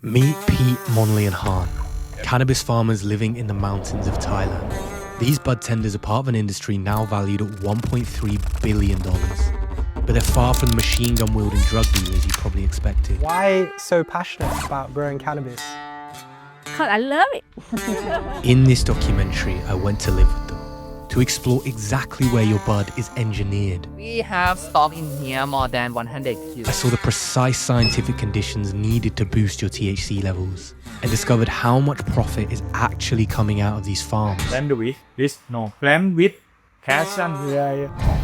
Meet Peat, Monly and Haan, cannabis farmers living in the mountains of Thailand. These bud tenders are part of an industry now valued at $1.3 billion. But they're far from the machine gun wielding drug dealers you probably expected. Why so passionate about growing cannabis? Because I love it. In this documentary, I went to live with them to explore exactly where your bud is engineered. We have stock in here more than 100 kilos. I saw the precise scientific conditions needed to boost your THC levels and discovered how much profit is actually coming out of these farms. Plant with this, no. Plant with passion.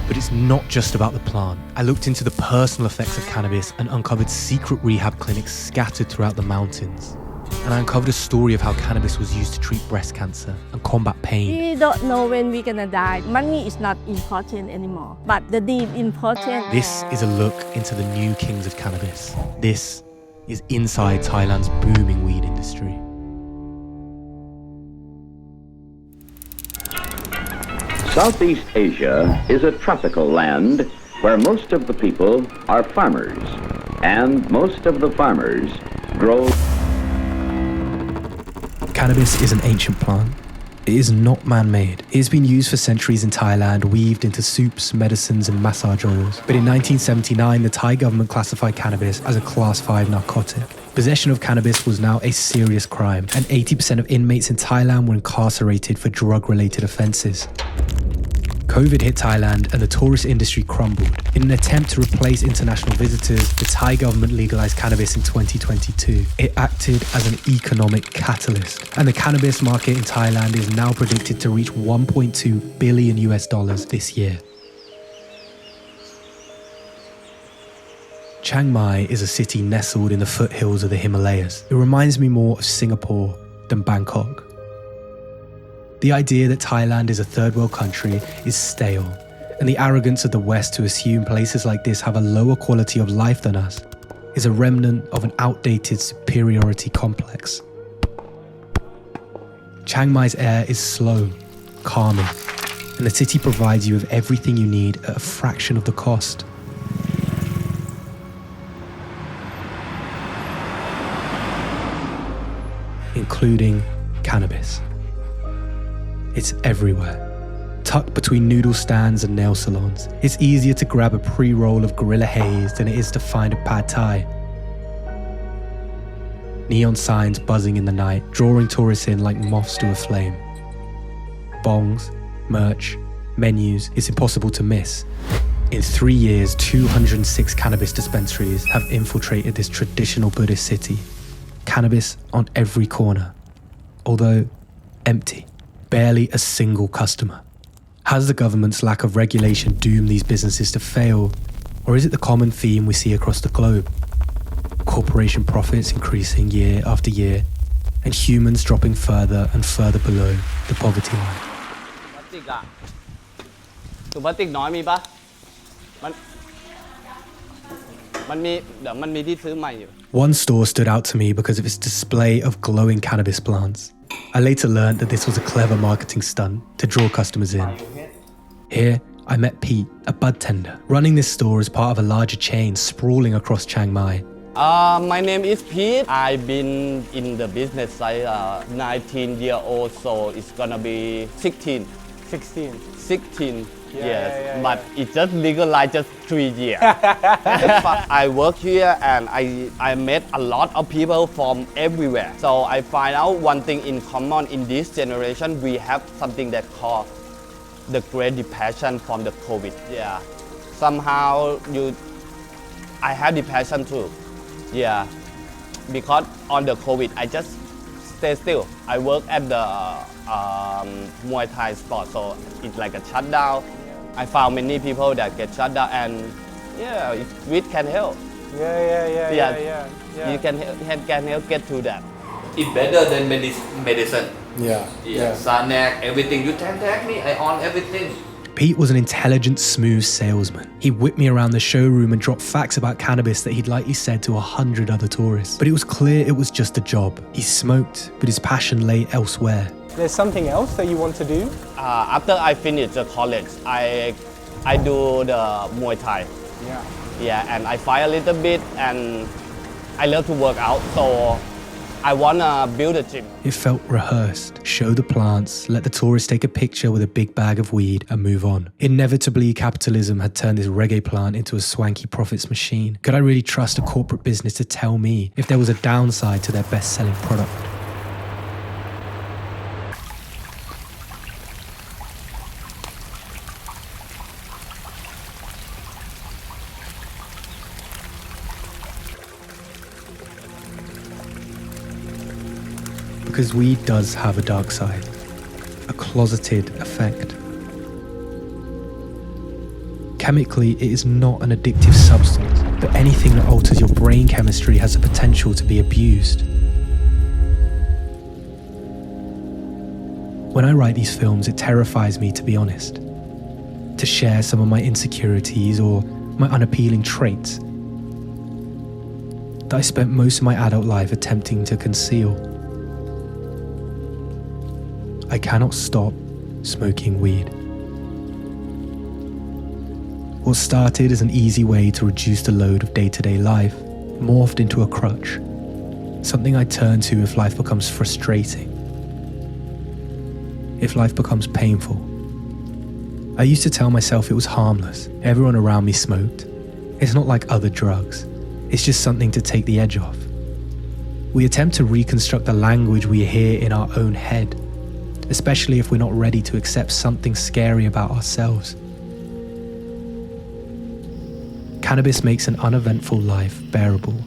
But it's not just about the plant. I looked into the personal effects of cannabis and uncovered secret rehab clinics scattered throughout the mountains. And I uncovered a story of how cannabis was used to treat breast cancer and combat pain. We don't know when we're gonna die. Money is not important anymore, but the deed important. This is a look into the new kings of cannabis. This is inside Thailand's booming weed industry. Southeast Asia is a tropical land where most of the people are farmers, and most of the farmers grow. Cannabis is an ancient plant. It is not man-made. It has been used for centuries in Thailand, weaved into soups, medicines and massage oils. But in 1979, the Thai government classified cannabis as a Class 5 narcotic. Possession of cannabis was now a serious crime, and 80% of inmates in Thailand were incarcerated for drug-related offences. COVID hit Thailand and the tourist industry crumbled. In an attempt to replace international visitors, the Thai government legalized cannabis in 2022. It acted as an economic catalyst, and the cannabis market in Thailand is now predicted to reach $1.2 billion this year. Chiang Mai is a city nestled in the foothills of the Himalayas. It reminds me more of Singapore than Bangkok. The idea that Thailand is a third world country is stale, and the arrogance of the West to assume places like this have a lower quality of life than us is a remnant of an outdated superiority complex. Chiang Mai's air is slow, calming, and the city provides you with everything you need at a fraction of the cost. Including cannabis. It's everywhere. Tucked between noodle stands and nail salons, it's easier to grab a pre-roll of Gorilla Haze than it is to find a pad thai. Neon signs buzzing in the night, drawing tourists in like moths to a flame. Bongs, merch, menus, it's impossible to miss. In 3 years, 206 cannabis dispensaries have infiltrated this traditional Buddhist city. Cannabis on every corner, although empty. Barely a single customer. Has the government's lack of regulation doomed these businesses to fail, or is it the common theme we see across the globe? Corporation profits increasing year after year, and humans dropping further and further below the poverty line. ถุงพลาสติกน้อยมีปะมันมีที่ซื้อใหม่อยู่ One store stood out to me because of its display of glowing cannabis plants. I later learned that this was a clever marketing stunt to draw customers in. Here, I met Peat, a bud tender, running this store as part of a larger chain sprawling across Chiang Mai. My name is Peat. I've been in the business side 19 years old, so it's gonna be 16. 16. Yes, but it just legalized just 3 years. I work here and I met a lot of people from everywhere. So I find out one thing in common in this generation, we have something that called the Great Depression from the COVID. Yeah, somehow I had depression too. Yeah, because on the COVID, I just stay still. I work at the Muay Thai sport, so it's like a shutdown. I found many people that get shut down, and yeah, weed can help. Yeah. You can help get to that. It's better than medicine. Yeah. Sanak, everything. You can take me, I own everything. Pete was an intelligent, smooth salesman. He whipped me around the showroom and dropped facts about cannabis that he'd likely said to 100 other tourists. But it was clear it was just a job. He smoked, but his passion lay elsewhere. There's something else that you want to do? After I finish the college, I do the Muay Thai. Yeah. Yeah, and I fight a little bit, and I love to work out. So I wanna build a gym. It felt rehearsed. Show the plants, let the tourists take a picture with a big bag of weed and move on. Inevitably, capitalism had turned this reggae plant into a swanky profits machine. Could I really trust a corporate business to tell me if there was a downside to their best-selling product? Because weed does have a dark side, a closeted effect. Chemically, it is not an addictive substance, but anything that alters your brain chemistry has the potential to be abused. When I write these films, it terrifies me, to be honest, to share some of my insecurities or my unappealing traits that I spent most of my adult life attempting to conceal. I cannot stop smoking weed. What started as an easy way to reduce the load of day-to-day life morphed into a crutch, something I turn to if life becomes frustrating, if life becomes painful. I used to tell myself it was harmless. Everyone around me smoked. It's not like other drugs. It's just something to take the edge off. We attempt to reconstruct the language we hear in our own head, especially if we're not ready to accept something scary about ourselves. Cannabis makes an uneventful life bearable.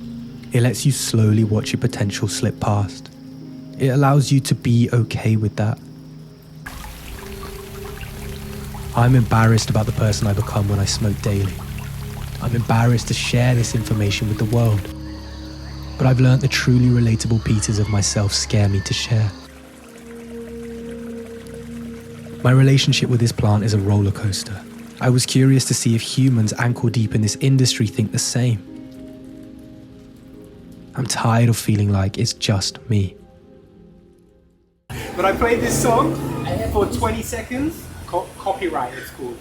It lets you slowly watch your potential slip past. It allows you to be okay with that. I'm embarrassed about the person I become when I smoke daily. I'm embarrassed to share this information with the world. But I've learned the truly relatable pieces of myself scare me to share. My relationship with this plant is a roller coaster. I was curious to see if humans ankle deep in this industry think the same. I'm tired of feeling like it's just me. But I played this song for 20 seconds. Copyright, it's cool.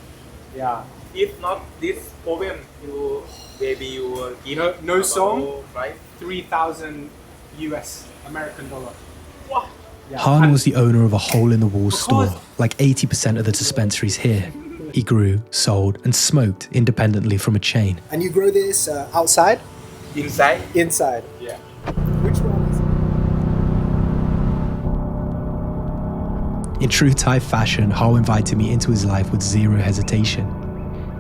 Yeah. If not this problem, you maybe you will give No song. right? 3,000 US American dollar. What? Yeah. Haan was the owner of a hole-in-the-wall store, like 80% of the dispensaries here. He grew, sold, and smoked independently from a chain. And you grow this outside? Inside? Inside. Yeah. Which one is it? In true Thai fashion, Ho invited me into his life with zero hesitation.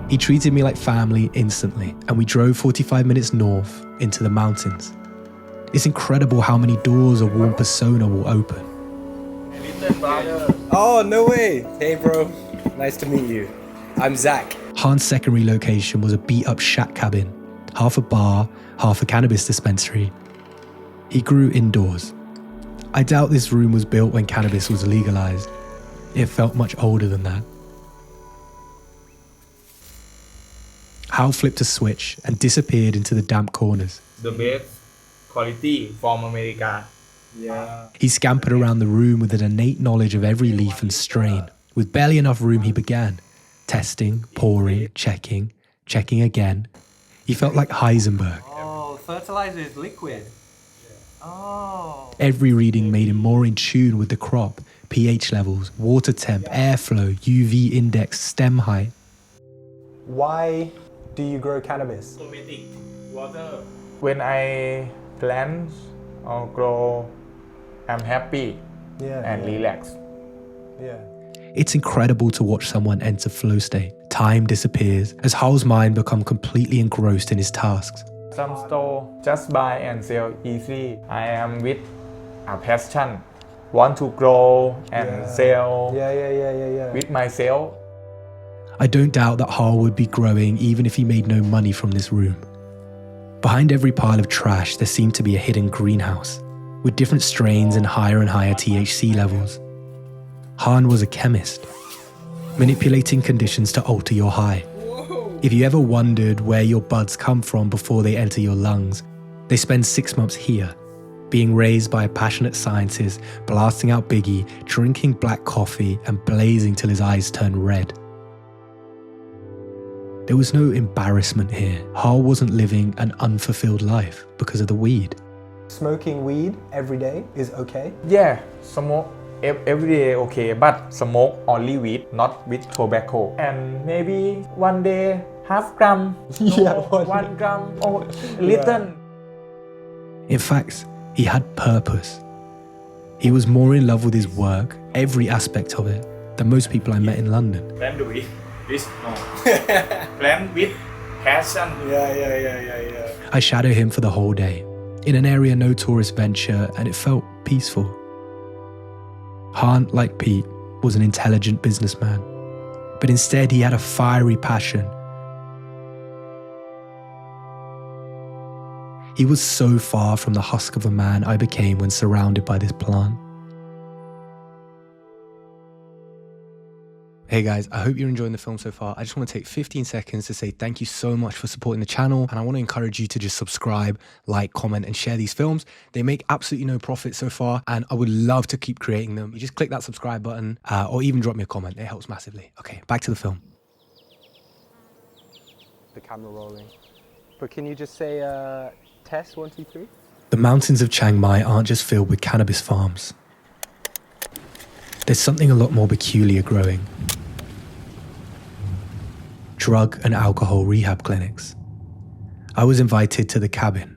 He treated me like family instantly, and we drove 45 minutes north into the mountains. It's incredible how many doors a warm persona will open. Oh, no way. Hey, bro. Nice to meet you. I'm Zach. Haan's second relocation was a beat-up shack cabin, half a bar, half a cannabis dispensary. He grew indoors. I doubt this room was built when cannabis was legalized. It felt much older than that. Hal flipped a switch and disappeared into the damp corners. The best quality from America. Yeah. He scampered around the room with an innate knowledge of every leaf and strain. With barely enough room, he began. Testing, pouring, checking again. He felt like Heisenberg. Oh, fertilizer is liquid. Oh. Every reading made him more in tune with the crop, pH levels, water temp, airflow, UV index, stem height. Why do you grow cannabis? Automatic water. When I plant or grow, I'm happy and relaxed. Yeah. It's incredible to watch someone enter flow state. Time disappears as Hal's mind becomes completely engrossed in his tasks. Some store just buy and sell easy. I am with a passion. Want to grow and sell Yeah. with myself. I don't doubt that Hal would be growing even if he made no money from this room. Behind every pile of trash, there seemed to be a hidden greenhouse, with different strains and higher THC levels. Haan was a chemist, manipulating conditions to alter your high. If you ever wondered where your buds come from before they enter your lungs, they spend 6 months here, being raised by a passionate scientist, blasting out Biggie, drinking black coffee, and blazing till his eyes turn red. There was no embarrassment here. Hal wasn't living an unfulfilled life because of the weed. Smoking weed every day is okay? Yeah, smoke every day okay, but smoke only weed, not with tobacco. And maybe one day half gram, Yeah, 1 gram or little. In fact, he had purpose. He was more in love with his work, every aspect of it, than most people I met in London. Plant with this, no. Plant with passion. Yeah. I shadowed him for the whole day, in an area no tourists venture, and it felt peaceful. Haan, like Peat, was an intelligent businessman, but instead he had a fiery passion. He was so far from the husk of a man I became when surrounded by this plant. Hey guys, I hope you're enjoying the film so far. I just want to take 15 seconds to say thank you so much for supporting the channel, and I want to encourage you to just subscribe, like, comment, and share these films. They make absolutely no profit so far, and I would love to keep creating them. You just click that subscribe button, or even drop me a comment. It helps massively. Okay, back to the film. The camera rolling. But can you just say test 1, 2, 3? The mountains of Chiang Mai aren't just filled with cannabis farms. There's something a lot more peculiar growing. Drug and alcohol rehab clinics. I was invited to the cabin,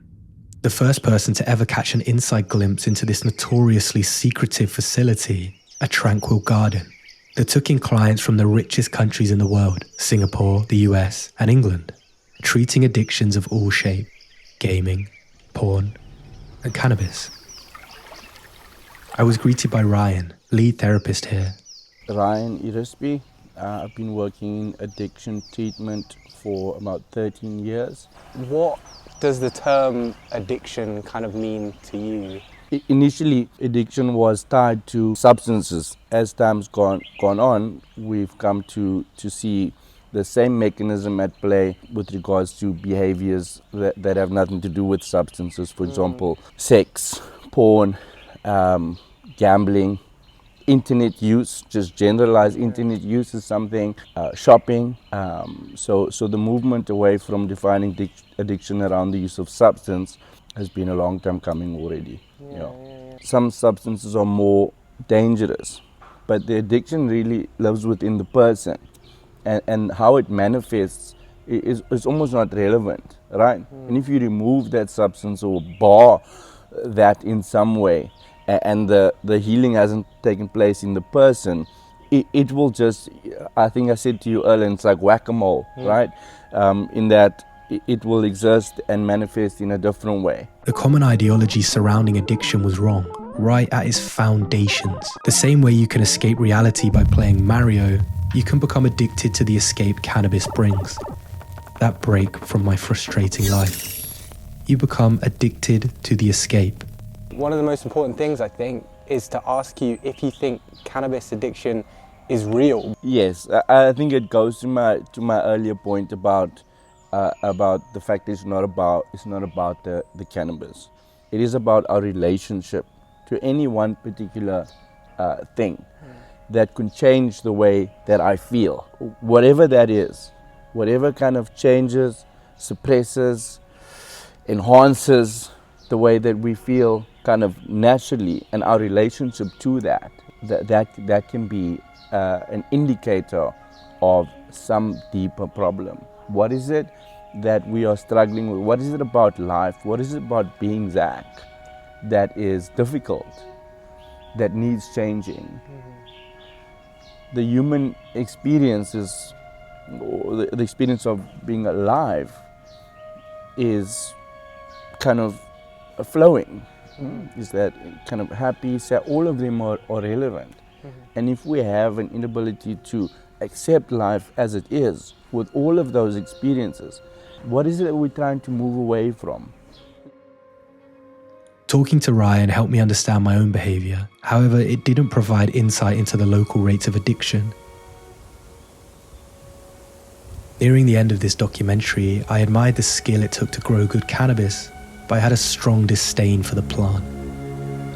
the first person to ever catch an inside glimpse into this notoriously secretive facility, a tranquil garden that took in clients from the richest countries in the world, Singapore, the US, and England, treating addictions of all shape, gaming, porn, and cannabis. I was greeted by Ryan, lead therapist here. Ryan Irisby. I've been working in addiction treatment for about 13 years. What does the term addiction kind of mean to you? Initially, addiction was tied to substances. As time's gone on, we've come to see the same mechanism at play with regards to behaviors that have nothing to do with substances. For example, sex, porn, gambling, internet use, just generalized internet use is something, shopping. So the movement away from defining addiction around the use of substance has been a long time coming already. Some substances are more dangerous, but the addiction really lives within the person, and how it manifests is almost not relevant, right? And if you remove that substance or bar that in some way, and the healing hasn't taken place in the person, it will just, I think I said to you earlier, it's like whack-a-mole, right? In that it will exist and manifest in a different way. The common ideology surrounding addiction was wrong, right at its foundations. The same way you can escape reality by playing Mario, you can become addicted to the escape cannabis brings. That break from my frustrating life. You become addicted to the escape. One of the most important things, I think, is to ask you if you think cannabis addiction is real. Yes, I think it goes to my earlier point about the fact that it's not about the cannabis. It is about our relationship to any one particular thing that can change the way that I feel, whatever that is, whatever kind of changes, suppresses, enhances the way that we feel kind of naturally, and our relationship to that can be an indicator of some deeper problem. What is it that we are struggling with? What is it about life? What is it about being Zach that is difficult, that needs changing? The human experience is, or the experience of being alive is kind of flowing. Is that kind of happy, sad, all of them are relevant. And if we have an inability to accept life as it is, with all of those experiences, what is it that we're trying to move away from? Talking to Ryan helped me understand my own behavior. However, it didn't provide insight into the local rates of addiction. Nearing the end of this documentary, I admired the skill it took to grow good cannabis, but I had a strong disdain for the plant.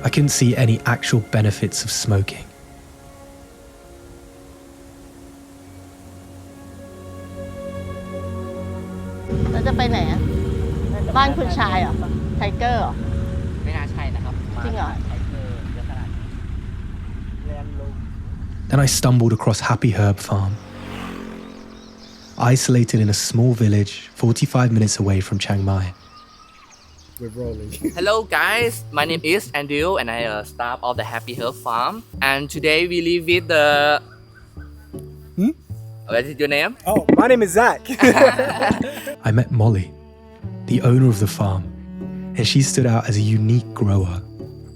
I couldn't see any actual benefits of smoking.เราจะไปไหนอ่ะบ้านคุณชายเหรอไทเกอร์เหรอ ไม่ something else. Then I stumbled across Happy Herb Farm. Isolated in a small village 45 minutes away from Chiang Mai. We're rolling. Hello guys, my name is Andrew and I am staff of the Happy Herb Farm. And today we live with the... What is your name? Oh, my name is Zach. I met Molly, the owner of the farm, and she stood out as a unique grower.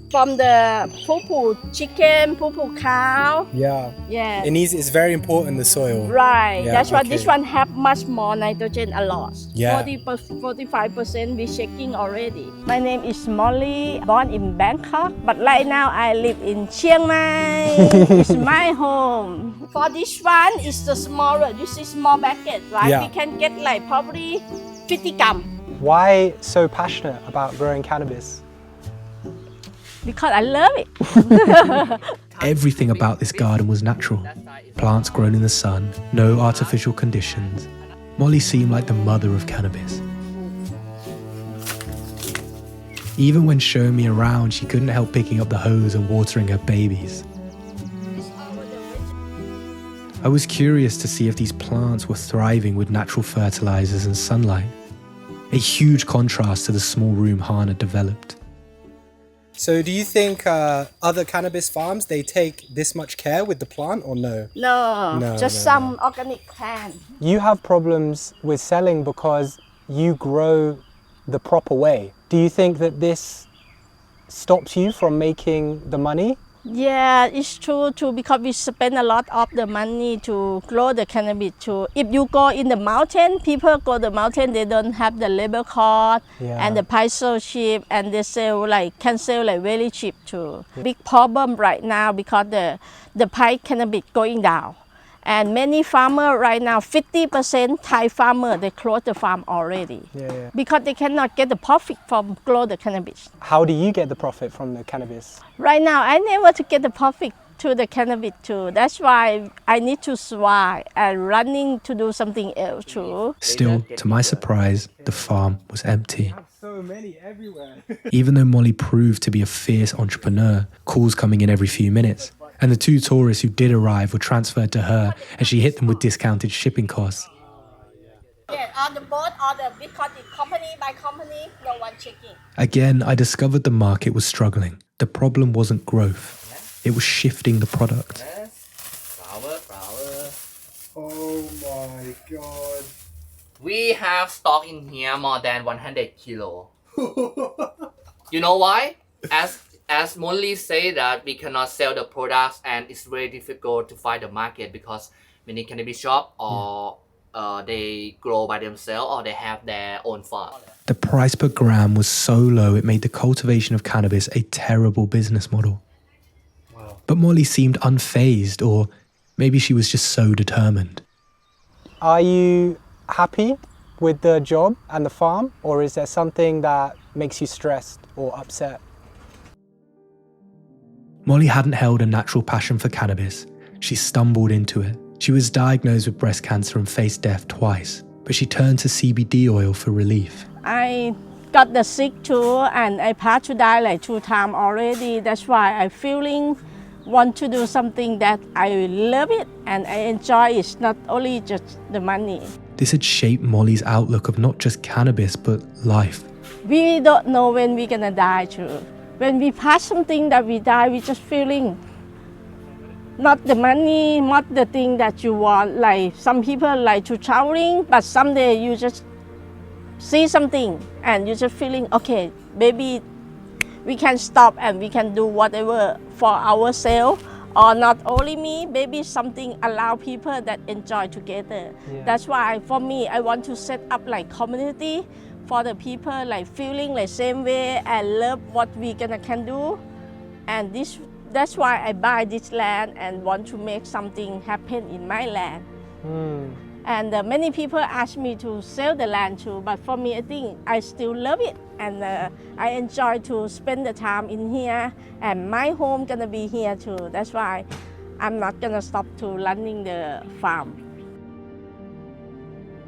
From the poo-poo chicken, poo-poo cow. Yeah. Yeah. It's very important, the soil. Right. Yeah, That's why okay. this one have much more nitrogen a lot. Yeah. 45% we checking already. My name is Molly, born in Bangkok, but right now I live in Chiang Mai. It's my home. For this one, it's the smaller. You see small bucket, right? Yeah. We can get like probably 50 gram. Why so passionate about growing cannabis? Because I love it. Everything about this garden was natural. Plants grown in the sun, no artificial conditions. Molly seemed like the mother of cannabis. Even when showing me around, she couldn't help picking up the hose and watering her babies. I was curious to see if these plants were thriving with natural fertilizers and sunlight. A huge contrast to the small room Haan had developed. So do you think other cannabis farms, they take this much care with the plant or no? No, just some organic plant. You have problems with selling because you grow the proper way. Do you think that this stops you from making the money? Yeah, it's true too, because we spend a lot of the money to grow the cannabis too. If you go in the mountain, people go to the mountain, they don't have the labor cost and the price so cheap, and they can sell like very cheap too. Big problem right now because the price cannabis going down. And many farmers right now, 50% Thai farmer, they close the farm already. Because they cannot get the profit from grow the cannabis. How do you get the profit from the cannabis? Right now, I never to get the profit to the cannabis too. That's why I need to survive and running to do something else too. Still, to my surprise, the farm was empty. So many everywhere. Even though Molly proved to be a fierce entrepreneur, calls coming in every few minutes, and the 2 tourists who did arrive were transferred to her and she hit them with discounted shipping costs. Yeah, on the boat, or because the company by company, no one checking. Again, I discovered the market was struggling. The problem wasn't growth, it was shifting the product. Flower. Oh my god. We have stock in here more than 100 kilo. You know why? As Monly say that we cannot sell the products and it's very difficult to find the market because many cannabis shop or they grow by themselves or they have their own farm. The price per gram was so low it made the cultivation of cannabis a terrible business model. Wow. But Molly seemed unfazed, or maybe she was just so determined. Are you happy with the job and the farm, or is there something that makes you stressed or upset? Molly hadn't held a natural passion for cannabis. She stumbled into it. She was diagnosed with breast cancer and faced death twice, but she turned to CBD oil for relief. I got the sick too, and I passed to die like 2 times already. That's why I want to do something that I love it and I enjoy. It's not only just the money. This had shaped Molly's outlook of not just cannabis, but life. We don't know when we're gonna die too. When we pass something that we die, we just feeling not the money, not the thing that you want. Like some people like to traveling, but someday you just see something and you just feeling, okay, maybe we can stop and we can do whatever for ourselves. Or not only me, maybe something allow people that enjoy together. That's why for me, I want to set up like community for the people like feeling like same way and love what we can do. And that's why I buy this land and want to make something happen in my land. And many people ask me to sell the land too, but for me, I think I still love it. And I enjoy to spend the time in here, and my home gonna be here too. That's why I'm not gonna stop to running the farm.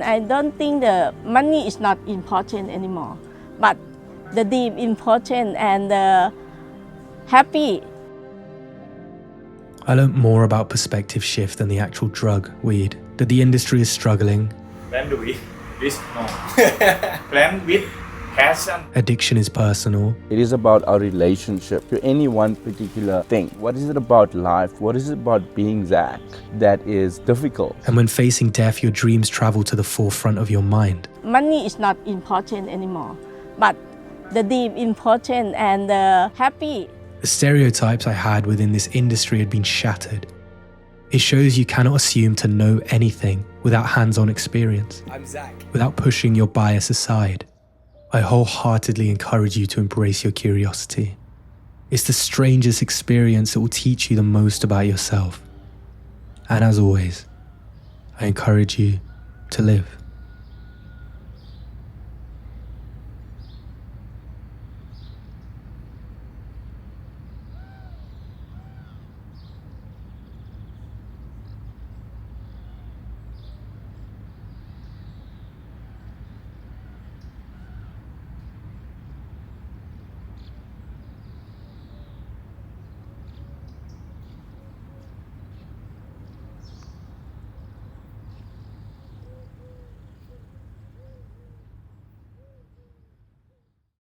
I don't think the money is not important anymore, but the deep important and happy. I learnt more about perspective shift than the actual drug, weed, that the industry is struggling. Plant with this no. Plant with passion. Addiction is personal. It is about our relationship to any one particular thing. What is it about life? What is it about being that is difficult? And when facing death, your dreams travel to the forefront of your mind. Money is not important anymore, but the deep important and the happy. The stereotypes I had within this industry had been shattered. It shows you cannot assume to know anything without hands-on experience, I'm Zach. without pushing your bias aside. I wholeheartedly encourage you to embrace your curiosity. It's the strangest experience that will teach you the most about yourself. And as always, I encourage you to live.